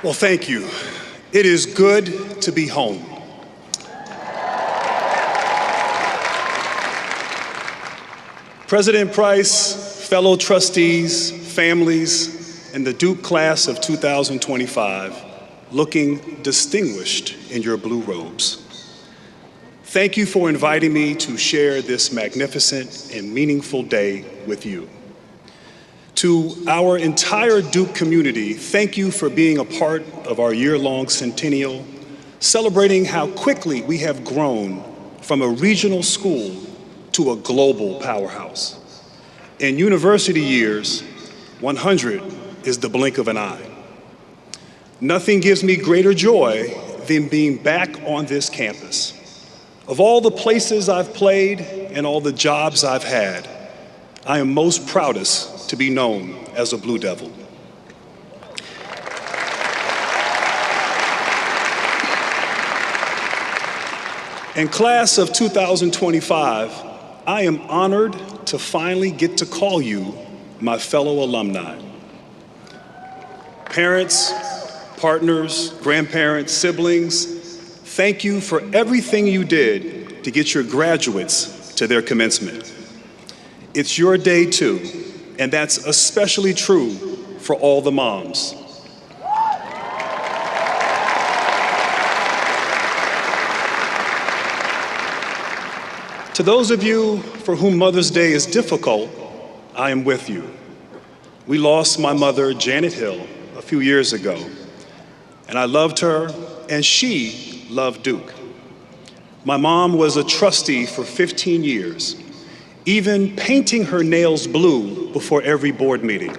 Well, thank you. It is good to be home. President Price, fellow trustees, families, and the Duke class of 2025, looking distinguished in your blue robes. Thank you for inviting me to share this magnificent and meaningful day with you. To our entire Duke community, thank you for being a part of our year-long centennial, celebrating how quickly we have grown from a regional school to a global powerhouse. In university years, 100 is the blink of an eye. Nothing gives me greater joy than being back on this campus. Of all the places I've played and all the jobs I've had, I am most proudest to be known as a Blue Devil. In class of 2025, I am honored to finally get to call you my fellow alumni. Parents, partners, grandparents, siblings, thank you for everything you did to get your graduates to their commencement. It's your day too, and that's especially true for all the moms. To those of you for whom Mother's Day is difficult, I am with you. We lost my mother, Janet Hill, a few years ago, and I loved her, and she loved Duke. My mom was a trustee for 15 years, even painting her nails blue before every board meeting.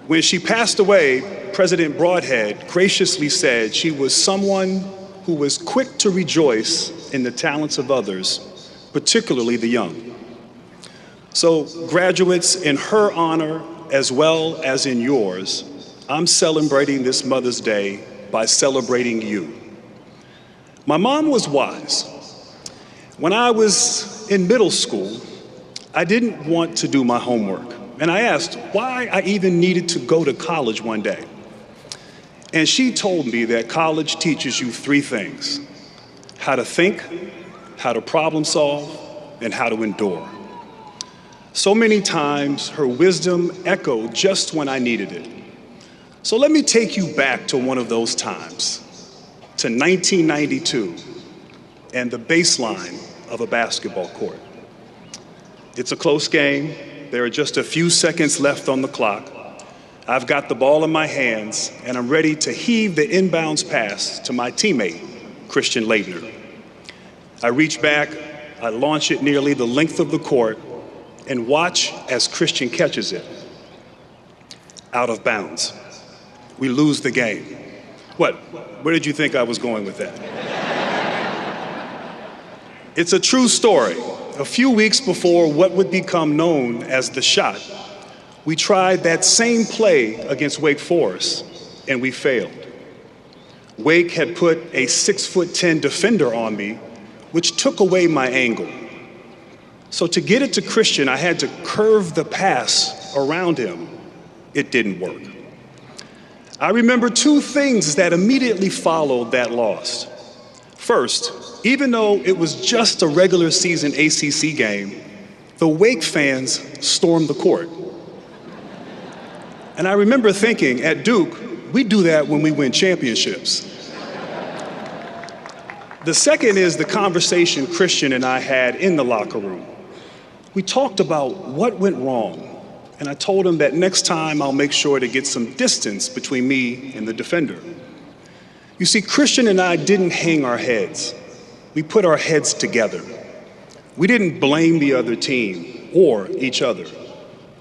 When she passed away, President Broadhead graciously said she was someone who was quick to rejoice in the talents of others, particularly the young. So, graduates, in her honor as well as in yours, I'm celebrating this Mother's Day by celebrating you. My mom was wise. When I was in middle school, I didn't want to do my homework, and I asked why I even needed to go to college one day. And she told me that college teaches you three things: how to think, how to problem solve, and how to endure. So many times her wisdom echoed just when I needed it. So let me take you back to one of those times, to 1992, and the baseline of a basketball court. It's a close game. There are just a few seconds left on the clock. I've got the ball in my hands, and I'm ready to heave the inbounds pass to my teammate, Christian Laettner. I reach back, I launch it nearly the length of the court, and watch as Christian catches it. Out of bounds. We lose the game. What? Where did you think I was going with that? It's a true story. A few weeks before what would become known as the shot, we tried that same play against Wake Forest, and we failed. Wake had put a 6'10" defender on me, which took away my angle. So to get it to Christian, I had to curve the pass around him. It didn't work. I remember two things that immediately followed that loss. First, even though it was just a regular season ACC game, the Wake fans stormed the court. And I remember thinking, at Duke, we do that when we win championships. The second is the conversation Christian and I had in the locker room. We talked about what went wrong, and I told him that next time I'll make sure to get some distance between me and the defender. You see, Christian and I didn't hang our heads. We put our heads together. We didn't blame the other team or each other.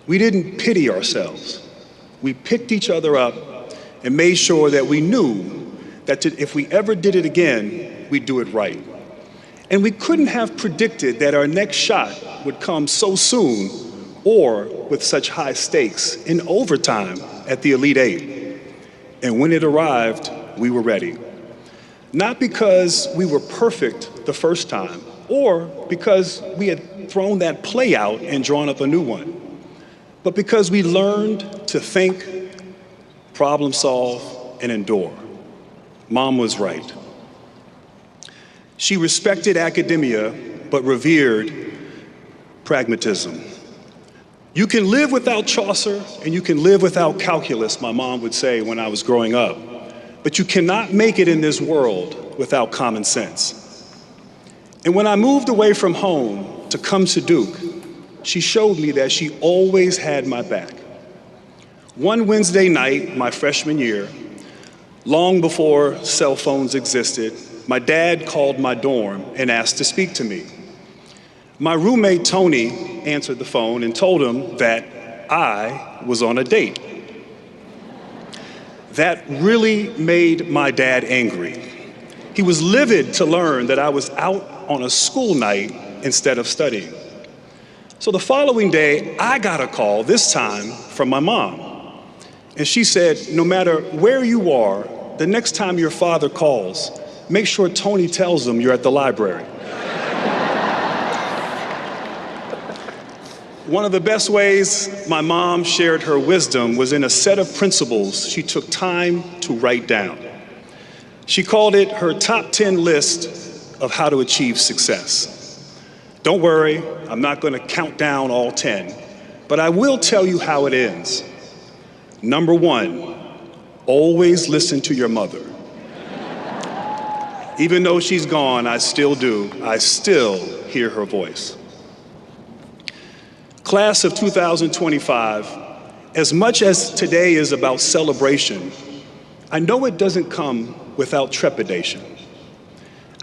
We didn't pity ourselves. We picked each other up and made sure that we knew that if we ever did it again, we'd do it right. And we couldn't have predicted that our next shot would come so soon or with such high stakes in overtime at the Elite Eight. And when it arrived, we were ready. Not because we were perfect the first time or because we had thrown that play out and drawn up a new one, but because we learned to think, problem solve, and endure. Mom was right. She respected academia, but revered pragmatism. You can live without Chaucer and you can live without calculus, my mom would say when I was growing up, but you cannot make it in this world without common sense. And when I moved away from home to come to Duke, she showed me that she always had my back. One Wednesday night, my freshman year, long before cell phones existed, my dad called my dorm and asked to speak to me. My roommate, Tony, answered the phone and told him that I was on a date. That really made my dad angry. He was livid to learn that I was out on a school night instead of studying. So the following day, I got a call, this time from my mom. And she said, no matter where you are, the next time your father calls, make sure Tony tells him you're at the library. One of the best ways my mom shared her wisdom was in a set of principles she took time to write down. She called it her top 10 list of how to achieve success. Don't worry, I'm not going to count down all 10, but I will tell you how it ends. Number 1, always listen to your mother. Even though she's gone, I still do. I still hear her voice. Class of 2025, as much as today is about celebration, I know it doesn't come without trepidation.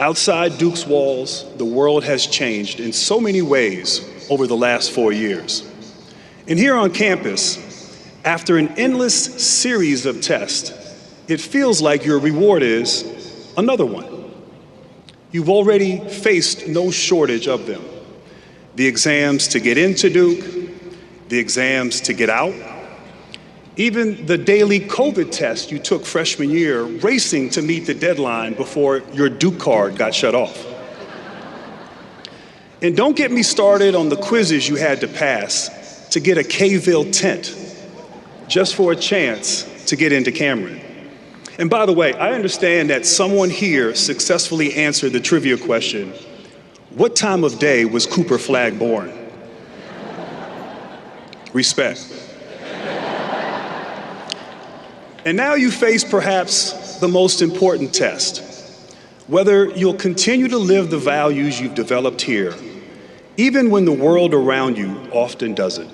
Outside Duke's walls, the world has changed in so many ways over the last 4 years. And here on campus, after an endless series of tests, it feels like your reward is another one. You've already faced no shortage of them. The exams to get into Duke, the exams to get out, even the daily COVID test you took freshman year, racing to meet the deadline before your Duke card got shut off. And don't get me started on the quizzes you had to pass to get a K-ville tent, just for a chance to get into Cameron. And by the way, I understand that someone here successfully answered the trivia question, what time of day was Cooper Flagg born? Respect. And now you face perhaps the most important test, whether you'll continue to live the values you've developed here, even when the world around you often doesn't.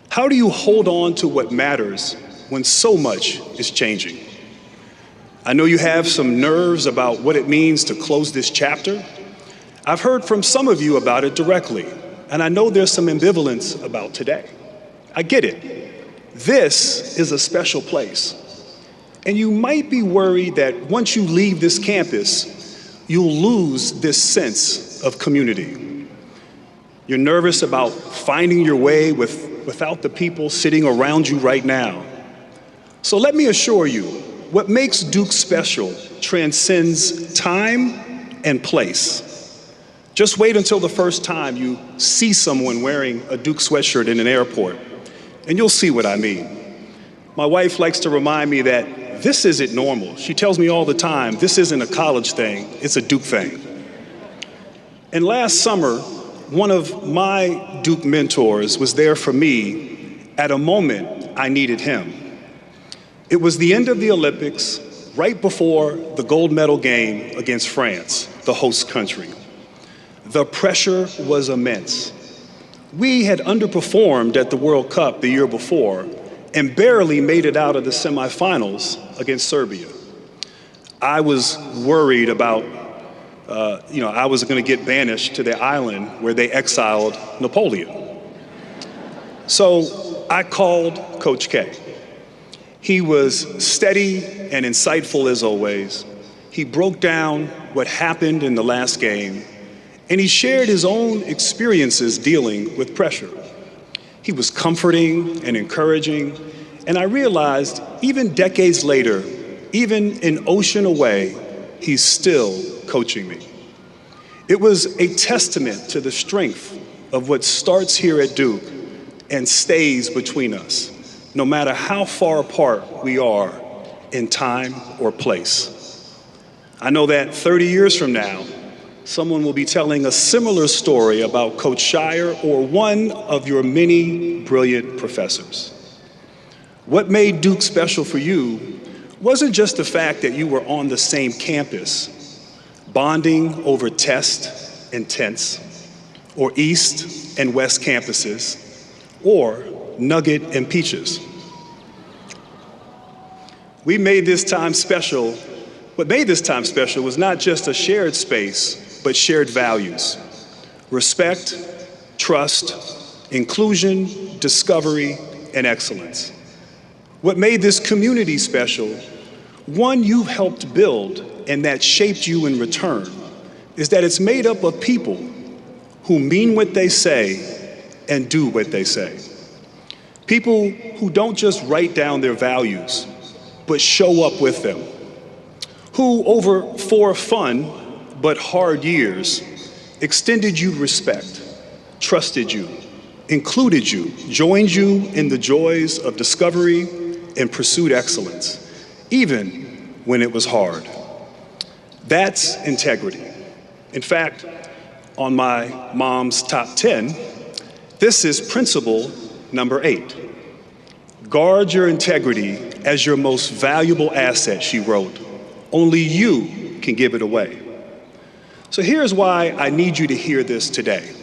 How do you hold on to what matters when so much is changing? I know you have some nerves about what it means to close this chapter. I've heard from some of you about it directly, and I know there's some ambivalence about today. I get it. This is a special place. And you might be worried that once you leave this campus, you'll lose this sense of community. You're nervous about finding your way without the people sitting around you right now. So let me assure you, what makes Duke special transcends time and place. Just wait until the first time you see someone wearing a Duke sweatshirt in an airport, and you'll see what I mean. My wife likes to remind me that this isn't normal. She tells me all the time, this isn't a college thing, it's a Duke thing. And last summer, one of my Duke mentors was there for me at a moment I needed him. It was the end of the Olympics, right before the gold medal game against France, the host country. The pressure was immense. We had underperformed at the World Cup the year before and barely made it out of the semifinals against Serbia. I was worried about, I was going to get banished to the island where they exiled Napoleon. So I called Coach K. He was steady and insightful as always. He broke down what happened in the last game, and he shared his own experiences dealing with pressure. He was comforting and encouraging, and I realized even decades later, even an ocean away, he's still coaching me. It was a testament to the strength of what starts here at Duke and stays between us. no matter how far apart we are in time or place. I know that 30 years from now, someone will be telling a similar story about Coach Shire or one of your many brilliant professors. What made Duke special for you wasn't just the fact that you were on the same campus, bonding over test and tense, or East and West campuses, or Nugget and Peaches. What made this time special was not just a shared space, but shared values: respect, trust, inclusion, discovery, and excellence. What made this community special, one you've helped build and that shaped you in return, is that it's made up of people who mean what they say and do what they say. People who don't just write down their values, but show up with them. Who, over 4 fun but hard years, extended you respect, trusted you, included you, joined you in the joys of discovery and pursued excellence, even when it was hard. That's integrity. In fact, on my mom's top 10, this is principle number 8. Guard your integrity as your most valuable asset, she wrote. Only you can give it away. So here's why I need you to hear this today.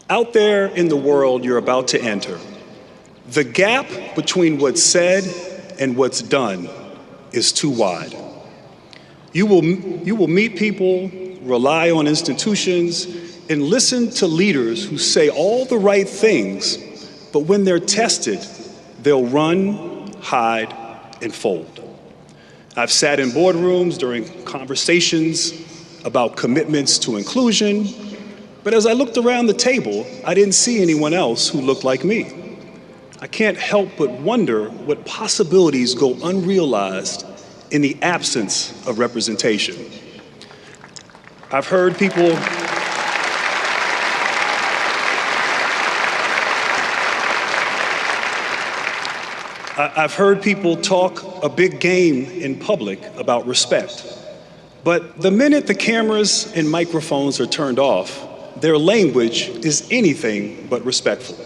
Out there in the world you're about to enter, the gap between what's said and what's done is too wide. You will meet people, rely on institutions, and listen to leaders who say all the right things, but when they're tested, they'll run, hide, and fold. I've sat in boardrooms during conversations about commitments to inclusion, but as I looked around the table, I didn't see anyone else who looked like me. I can't help but wonder what possibilities go unrealized in the absence of representation. I've heard people talk a big game in public about respect, but the minute the cameras and microphones are turned off, their language is anything but respectful.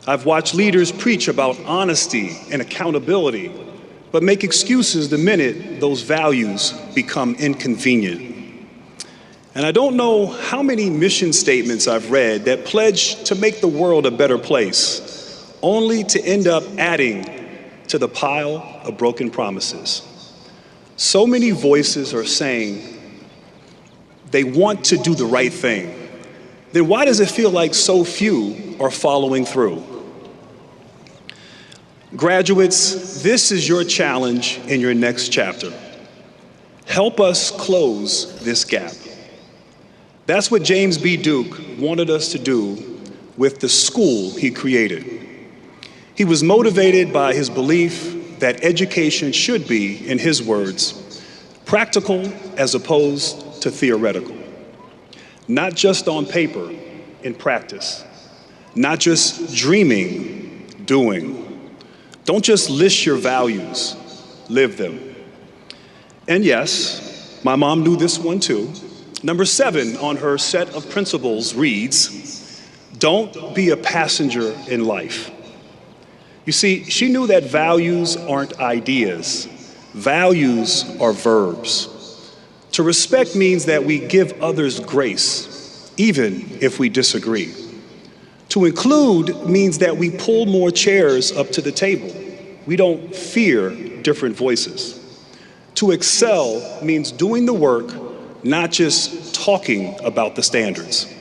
I've watched leaders preach about honesty and accountability, but make excuses the minute those values become inconvenient. And I don't know how many mission statements I've read that pledge to make the world a better place, only to end up adding to the pile of broken promises. So many voices are saying they want to do the right thing. Then why does it feel like so few are following through? Graduates, this is your challenge in your next chapter. Help us close this gap. That's what James B. Duke wanted us to do with the school he created. He was motivated by his belief that education should be, in his words, practical as opposed to theoretical. Not just on paper, in practice. Not just dreaming, doing. Don't just list your values, live them. And yes, my mom knew this one too. Number 7 on her set of principles reads, don't be a passenger in life. You see, she knew that values aren't ideas. Values are verbs. To respect means that we give others grace, even if we disagree. To include means that we pull more chairs up to the table. We don't fear different voices. To excel means doing the work, not just talking about the standards.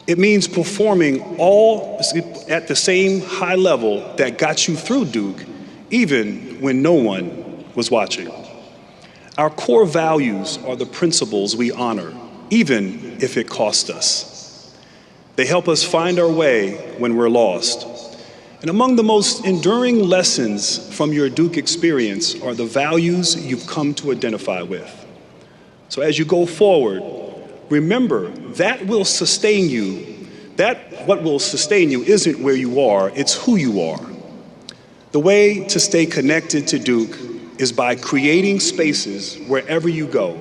It means performing all at the same high level that got you through Duke, even when no one was watching. Our core values are the principles we honor, even if it costs us. They help us find our way when we're lost. And among the most enduring lessons from your Duke experience are the values you've come to identify with. So as you go forward, remember that will sustain you What will sustain you isn't where you are, it's who you are. The way to stay connected to Duke is by creating spaces wherever you go,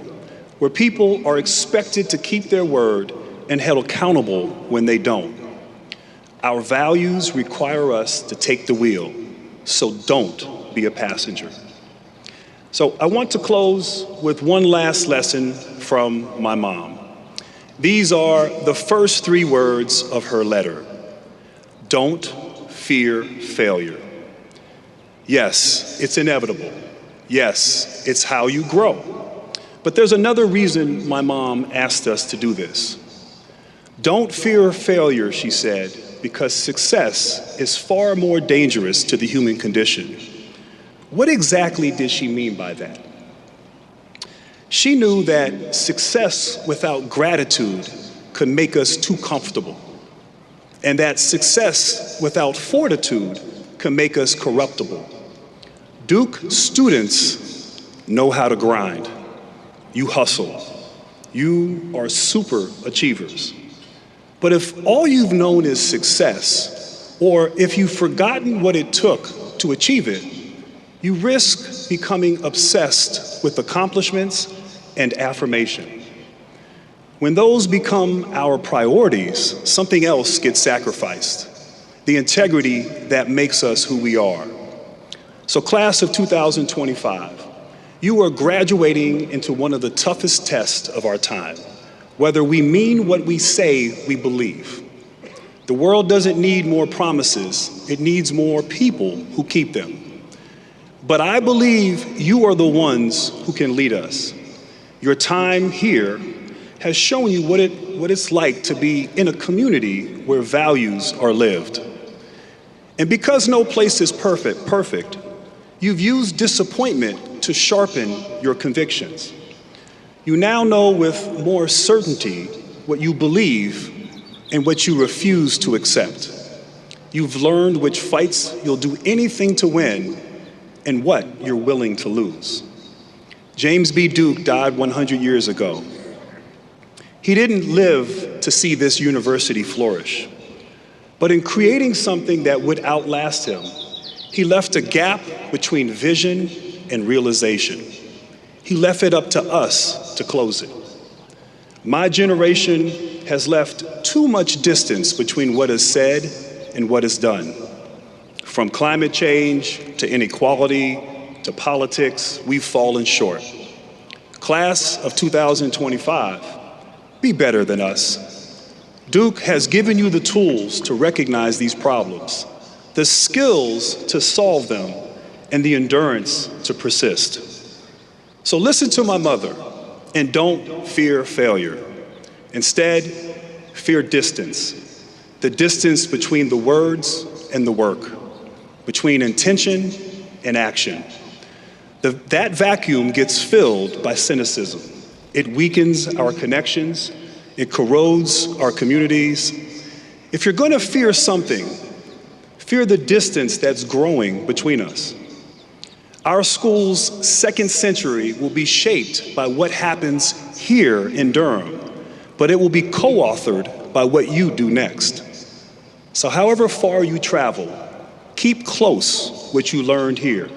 where people are expected to keep their word and held accountable when they don't. Our values require us to take the wheel, so don't be a passenger. So I want to close with one last lesson from my mom. These are the first 3 words of her letter. Don't fear failure. Yes, it's inevitable. Yes, it's how you grow. But there's another reason my mom asked us to do this. Don't fear failure, she said, because success is far more dangerous to the human condition. What exactly did she mean by that? She knew that success without gratitude could make us too comfortable, and that success without fortitude could make us corruptible. Duke students know how to grind. You hustle. You are super achievers. But if all you've known is success, or if you've forgotten what it took to achieve it, you risk becoming obsessed with accomplishments and affirmation. When those become our priorities, something else gets sacrificed, the integrity that makes us who we are. So class of 2025, you are graduating into one of the toughest tests of our time, whether we mean what we say we believe. The world doesn't need more promises, it needs more people who keep them. But I believe you are the ones who can lead us. Your time here has shown you what it's like to be in a community where values are lived. And because no place is perfect, you've used disappointment to sharpen your convictions. You now know with more certainty what you believe and what you refuse to accept. You've learned which fights you'll do anything to win and what you're willing to lose. James B. Duke died 100 years ago. He didn't live to see this university flourish, but in creating something that would outlast him, he left a gap between vision and realization. He left it up to us to close it. My generation has left too much distance between what is said and what is done. From climate change to inequality to politics, we've fallen short. Class of 2025, be better than us. Duke has given you the tools to recognize these problems, the skills to solve them, and the endurance to persist. So listen to my mother and don't fear failure. Instead, fear distance, the distance between the words and the work, between intention and action. That vacuum gets filled by cynicism. It weakens our connections. It corrodes our communities. If you're going to fear something, fear the distance that's growing between us. Our school's second century will be shaped by what happens here in Durham, but it will be co-authored by what you do next. So however far you travel, keep close what you learned here.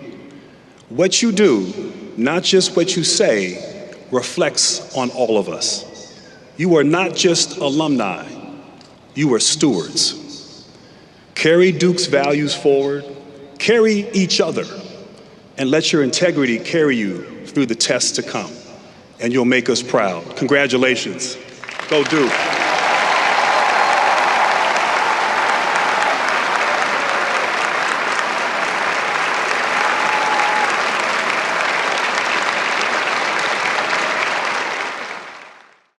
What you do, not just what you say, reflects on all of us. You are not just alumni, you are stewards. Carry Duke's values forward, carry each other, and let your integrity carry you through the tests to come, and you'll make us proud. Congratulations. Go Duke.